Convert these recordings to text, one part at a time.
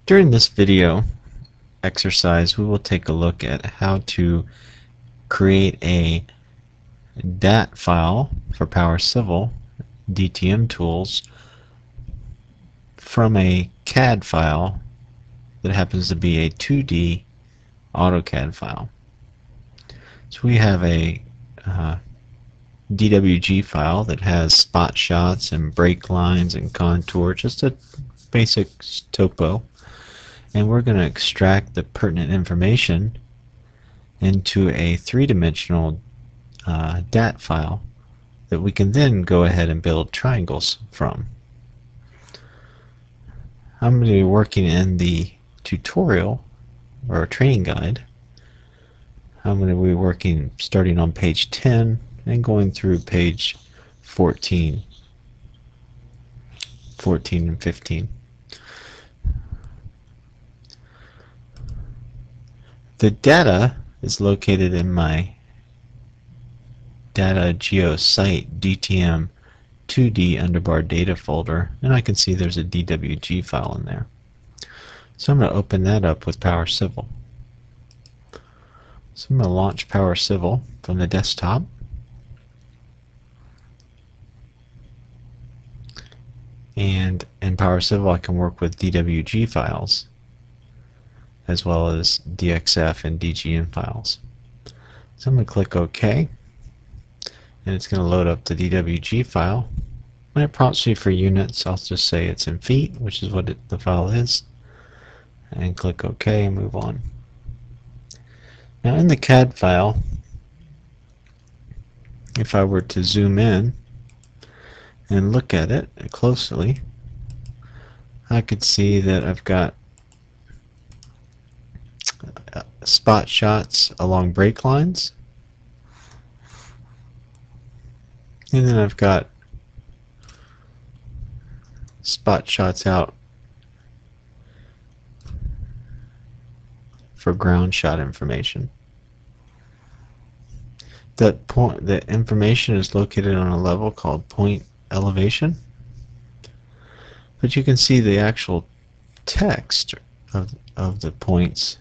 During this video exercise, we will take a look at how to create a DAT file for Power Civil DTM tools from a CAD file that happens to be a 2D AutoCAD file. So we have a DWG file that has spot shots and break lines and contour, just a basic topo. And we're going to extract the pertinent information into a three-dimensional DAT file that we can then go ahead and build triangles from. I'm going to be working in the tutorial or training guide. I'm going to be working starting on page 10 and going through page 14 and 15. The data is located in my Data Geo Site DTM 2D underbar data folder, and I can see there's a DWG file in there. So I'm going to open that up with Power Civil. So I'm going to launch Power Civil from the desktop. And in Power Civil I can work with DWG files as well as DXF and DGN files. So I'm going to click OK, and it's going to load up the DWG file. When it prompts me for units, I'll just say it's in feet, which is what the file is, and click OK and move on. Now in the CAD file, if I were to zoom in and look at it closely, I could see that I've got spot shots along break lines, and then I've got spot shots out for ground shot information. The information is located on a level called point elevation, but you can see the actual text of the points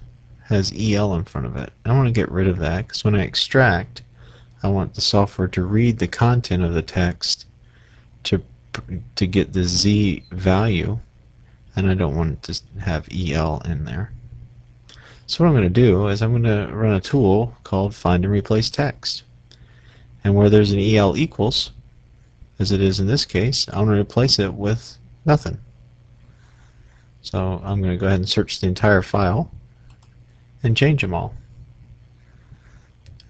has EL in front of it. I want to get rid of that because when I extract, I want the software to read the content of the text to get the Z value, and I don't want it to have EL in there. So what I'm going to do is I'm going to run a tool called Find and Replace Text, and where there's an EL equals, as it is in this case, I'm going to replace it with nothing. So I'm going to go ahead and search the entire file and change them all.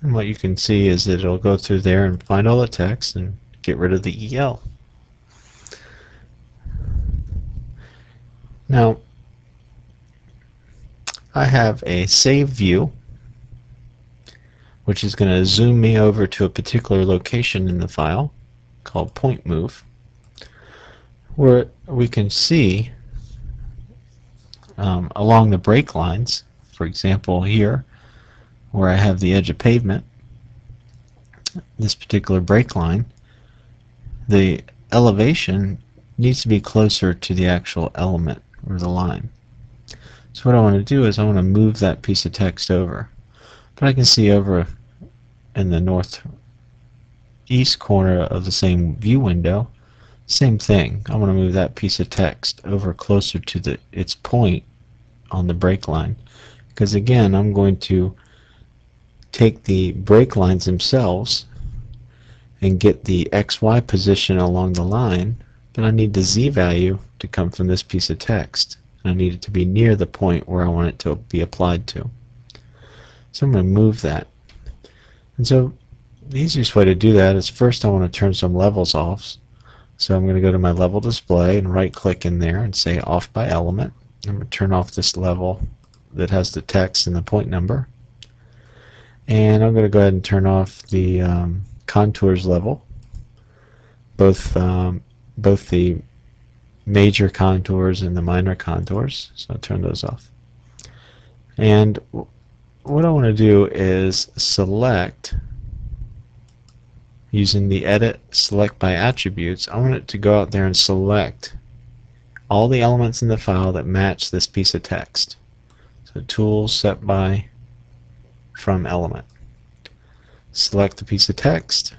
And what you can see is that it'll go through there and find all the text and get rid of the EL. Now I have a save view, which is going to zoom me over to a particular location in the file called point move, where we can see along the break lines. For example, here where I have the edge of pavement, this particular break line, the elevation needs to be closer to the actual element or the line. So what I want to do is I want to move that piece of text over. But I can see over in the northeast corner of the same view window, same thing. I want to move that piece of text over closer to its point on the break line, because again I'm going to take the break lines themselves and get the XY position along the line, but I need the Z value to come from this piece of text. I need it to be near the point where I want it to be applied to. So I'm going to move that. And so the easiest way to do that is first I want to turn some levels off. So I'm going to go to my level display and right click in there and say off by element. I'm going to turn off this level that has the text and the point number. And I'm going to go ahead and turn off the contours level, both the major contours and the minor contours. So I'll turn those off. And what I want to do is select, using the edit select by attributes, I want it to go out there and select all the elements in the file that match this piece of text. So tools, set by, from element. Select the piece of text,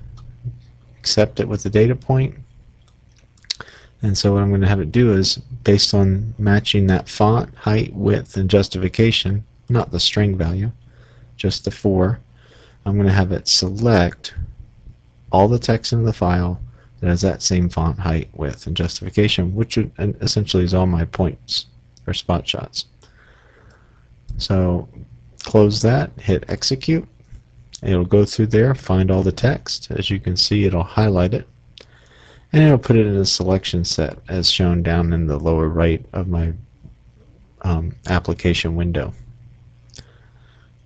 accept it with the data point, and so what I'm going to have it do is, based on matching that font, height, width, and justification, not the string value, just the 4, I'm going to have it select all the text in the file that has that same font, height, width, and justification, which essentially is all my points or spot shots. So close that, hit execute. It'll go through there, find all the text. As you can see, it'll highlight it, and it'll put it in a selection set as shown down in the lower right of my application window.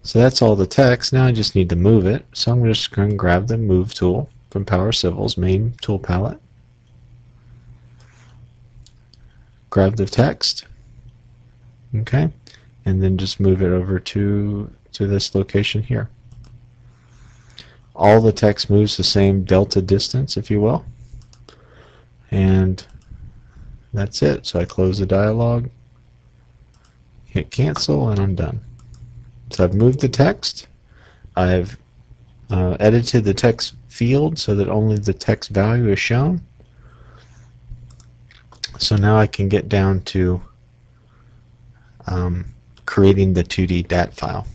So that's all the text. Now I just need to move it. So I'm just going to grab the Move tool from Power Civil's main tool palette. Grab the text, okay, and then just move it over to this location here. All the text moves the same delta distance, if you will, and that's it. So I close the dialog, hit cancel, and I'm done. So I've moved the text, I've edited the text field so that only the text value is shown. So now I can get down to creating the 2D DAT file.